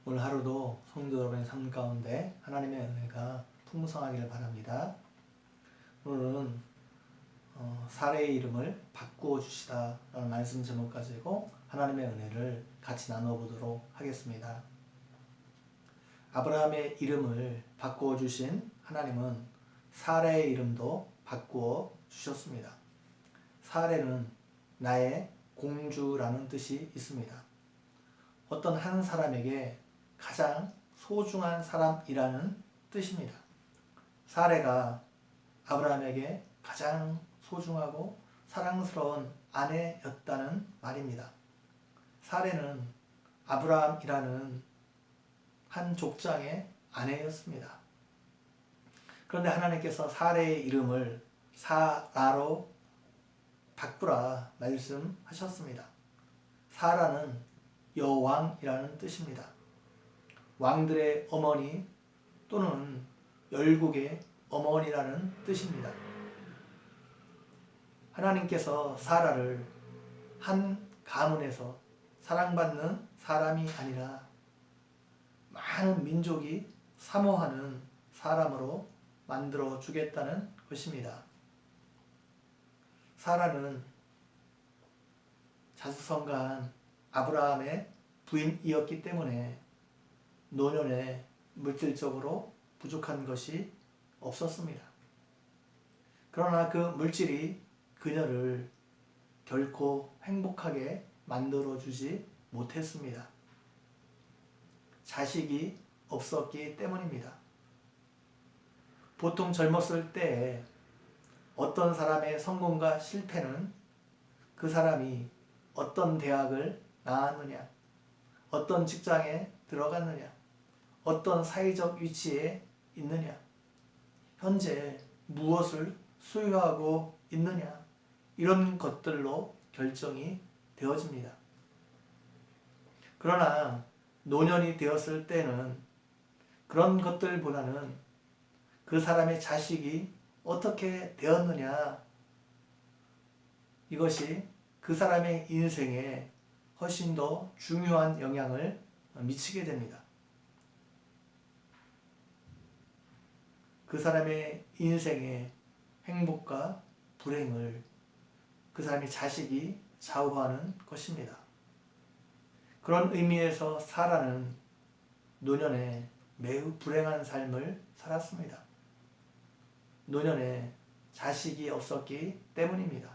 오늘 하루도 성도 여러분의 삶 가운데 하나님의 은혜가 풍성하기를 바랍니다. 오늘은 사례의 이름을 바꾸어 주시다 라는 말씀 제목 가지고 하나님의 은혜를 같이 나눠보도록 하겠습니다. 아브라함의 이름을 바꾸어 주신 하나님은 사례의 이름도 바꾸어 주셨습니다. 사례는 나의 공주라는 뜻이 있습니다. 어떤 한 사람에게 가장 소중한 사람이라는 뜻입니다. 사레가 아브라함에게 가장 소중하고 사랑스러운 아내였다는 말입니다. 사레는 아브라함이라는 한 족장의 아내였습니다. 그런데 하나님께서 사레의 이름을 사라로 바꾸라 말씀하셨습니다. 사라는 여왕이라는 뜻입니다. 왕들의 어머니 또는 열국의 어머니라는 뜻입니다. 하나님께서 사라를 한 가문에서 사랑받는 사람이 아니라 많은 민족이 사모하는 사람으로 만들어 주겠다는 것입니다. 사라는 자수성가한 아브라함의 부인이었기 때문에 노년에 물질적으로 부족한 것이 없었습니다. 그러나 그 물질이 그녀를 결코 행복하게 만들어주지 못했습니다. 자식이 없었기 때문입니다. 보통 젊었을 때에 어떤 사람의 성공과 실패는 그 사람이 어떤 대학을 나왔느냐, 어떤 직장에 들어갔느냐, 어떤 사회적 위치에 있느냐, 현재 무엇을 소유하고 있느냐, 이런 것들로 결정이 되어집니다. 그러나 노년이 되었을 때는 그런 것들보다는 그 사람의 자식이 어떻게 되었느냐, 이것이 그 사람의 인생에 훨씬 더 중요한 영향을 미치게 됩니다. 그 사람의 인생의 행복과 불행을 그 사람의 자식이 좌우하는 것입니다. 그런 의미에서 사라는 노년에 매우 불행한 삶을 살았습니다. 노년에 자식이 없었기 때문입니다.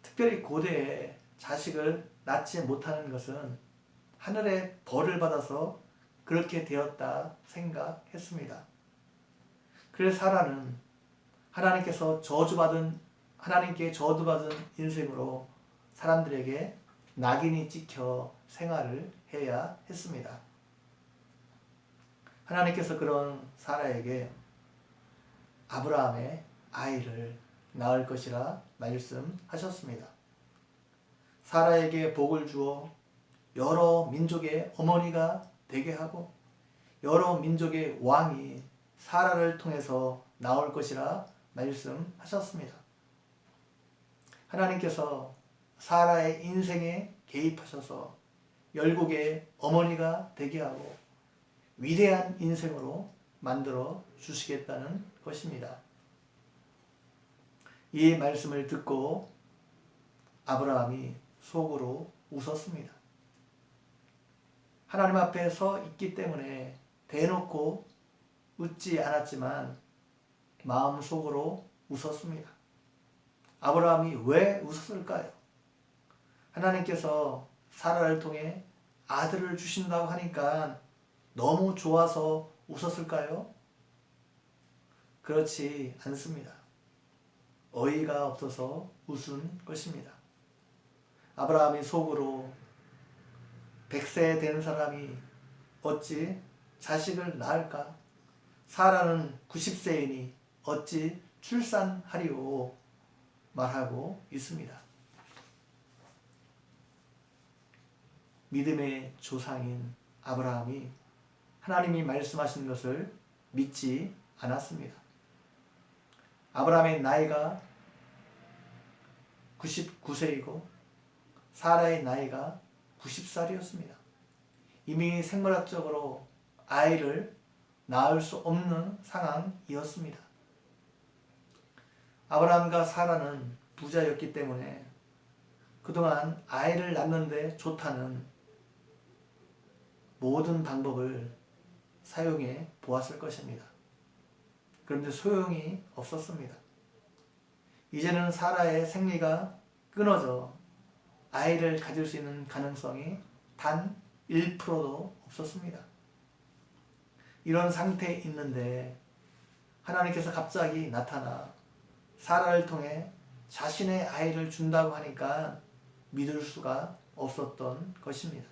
특별히 고대에 자식을 낳지 못하는 것은 하늘의 벌을 받아서 그렇게 되었다 생각했습니다. 그래서 사라는 하나님께 저주받은 인생으로 사람들에게 낙인이 찍혀 생활을 해야 했습니다. 하나님께서 그런 사라에게 아브라함의 아이를 낳을 것이라 말씀하셨습니다. 사라에게 복을 주어 여러 민족의 어머니가 되게 하고 여러 민족의 왕이 사라를 통해서 나올 것이라 말씀하셨습니다. 하나님께서 사라의 인생에 개입하셔서 열국의 어머니가 되게 하고 위대한 인생으로 만들어 주시겠다는 것입니다. 이 말씀을 듣고 아브라함이 속으로 웃었습니다. 하나님 앞에 서 있기 때문에 대놓고 웃지 않았지만 마음속으로 웃었습니다. 아브라함이 왜 웃었을까요? 하나님께서 사라를 통해 아들을 주신다고 하니까 너무 좋아서 웃었을까요? 그렇지 않습니다. 어이가 없어서 웃은 것입니다. 아브라함이 속으로 100세 된 사람이 어찌 자식을 낳을까? 사라는 90세이니 어찌 출산하리오 말하고 있습니다. 믿음의 조상인 아브라함이 하나님이 말씀하신 것을 믿지 않았습니다. 아브라함의 나이가 99세이고 사라의 나이가 90살이었습니다. 이미 생물학적으로 아이를 낳을 수 없는 상황이었습니다. 아브라함과 사라는 부자였기 때문에 그동안 아이를 낳는데 좋다는 모든 방법을 사용해 보았을 것입니다. 그런데 소용이 없었습니다. 이제는 사라의 생리가 끊어져 아이를 가질 수 있는 가능성이 단 1%도 없었습니다. 이런 상태에 있는데 하나님께서 갑자기 나타나 사라를 통해 자신의 아이를 준다고 하니까 믿을 수가 없었던 것입니다.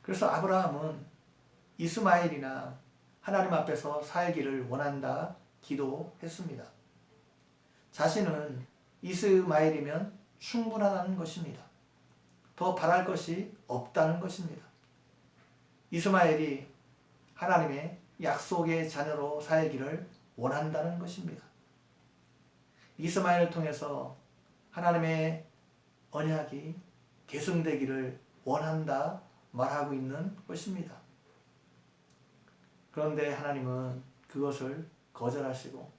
그래서 아브라함은 이스마엘이나 하나님 앞에서 살기를 원한다 기도했습니다. 자신은 이스마엘이면 충분하다는 것입니다. 더 바랄 것이 없다는 것입니다. 이스마엘이 하나님의 약속의 자녀로 살기를 원한다는 것입니다. 이스마엘을 통해서 하나님의 언약이 계승되기를 원한다 말하고 있는 것입니다. 그런데 하나님은 그것을 거절하시고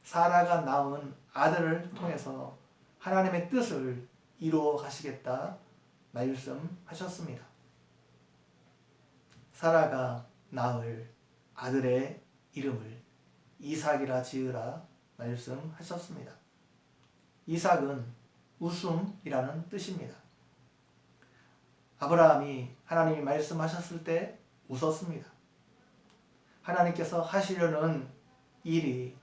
사라가 낳은 아들을 통해서 하나님의 뜻을 이루어 가시겠다 말씀하셨습니다. 사라가 낳을 아들의 이름을 이삭이라 지으라 말씀하셨습니다. 이삭은 웃음이라는 뜻입니다. 아브라함이 하나님이 말씀하셨을 때 웃었습니다. 하나님께서 하시려는 일이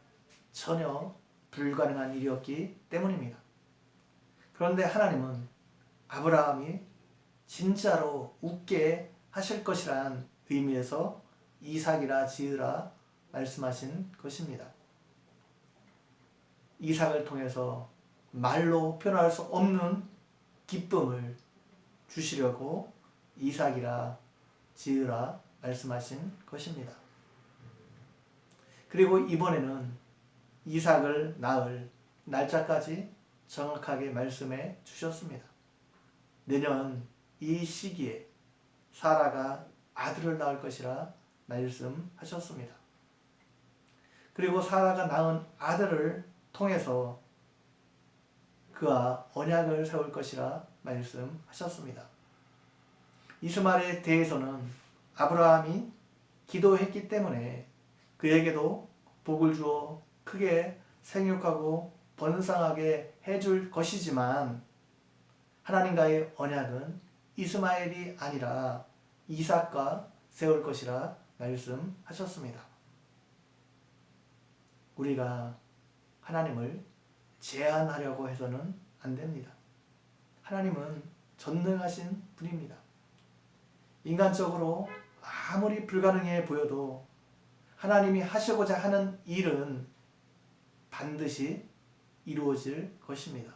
전혀 불가능한 일이었기 때문입니다. 그런데 하나님은 아브라함이 진짜로 웃게 하실 것이란 의미에서 이삭이라 지으라 말씀하신 것입니다. 이삭을 통해서 말로 표현할 수 없는 기쁨을 주시려고 이삭이라 지으라 말씀하신 것입니다. 그리고 이번에는 이삭을 낳을 날짜까지 정확하게 말씀해 주셨습니다. 내년 이 시기에 사라가 아들을 낳을 것이라 말씀하셨습니다. 그리고 사라가 낳은 아들을 통해서 그와 언약을 세울 것이라 말씀하셨습니다. 이스마엘에 대해서는 아브라함이 기도했기 때문에 그에게도 복을 주어 크게 생육하고 번성하게 해줄 것이지만 하나님과의 언약은 이스마엘이 아니라 이삭과 세울 것이라 말씀하셨습니다. 우리가 하나님을 제한하려고 해서는 안 됩니다. 하나님은 전능하신 분입니다. 인간적으로 아무리 불가능해 보여도 하나님이 하시고자 하는 일은 반드시 이루어질 것입니다.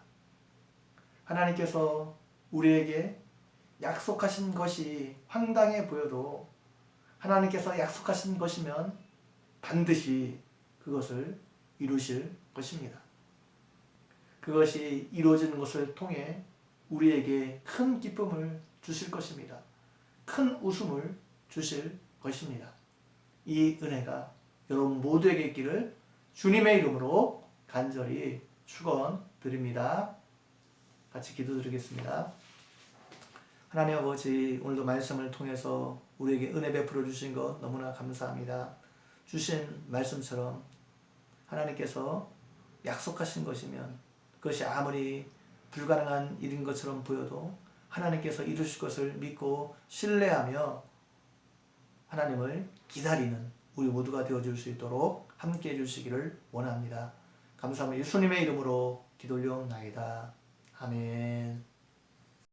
하나님께서 우리에게 약속하신 것이 황당해 보여도 하나님께서 약속하신 것이면 반드시 그것을 이루실 것입니다. 그것이 이루어지는 것을 통해 우리에게 큰 기쁨을 주실 것입니다. 큰 웃음을 주실 것입니다. 이 은혜가 여러분 모두에게 있기를 주님의 이름으로 간절히 축원드립니다. 같이 기도드리겠습니다. 하나님 아버지, 오늘도 말씀을 통해서 우리에게 은혜 베풀어 주신 것 너무나 감사합니다. 주신 말씀처럼 하나님께서 약속하신 것이면 그것이 아무리 불가능한 일인 것처럼 보여도 하나님께서 이루실 것을 믿고 신뢰하며 하나님을 기다리는 우리 모두가 되어줄 수 있도록 함께 해주시기를 원합니다. 감사합니다. 예수님의 이름으로 기도 올려옵나이다. 아멘.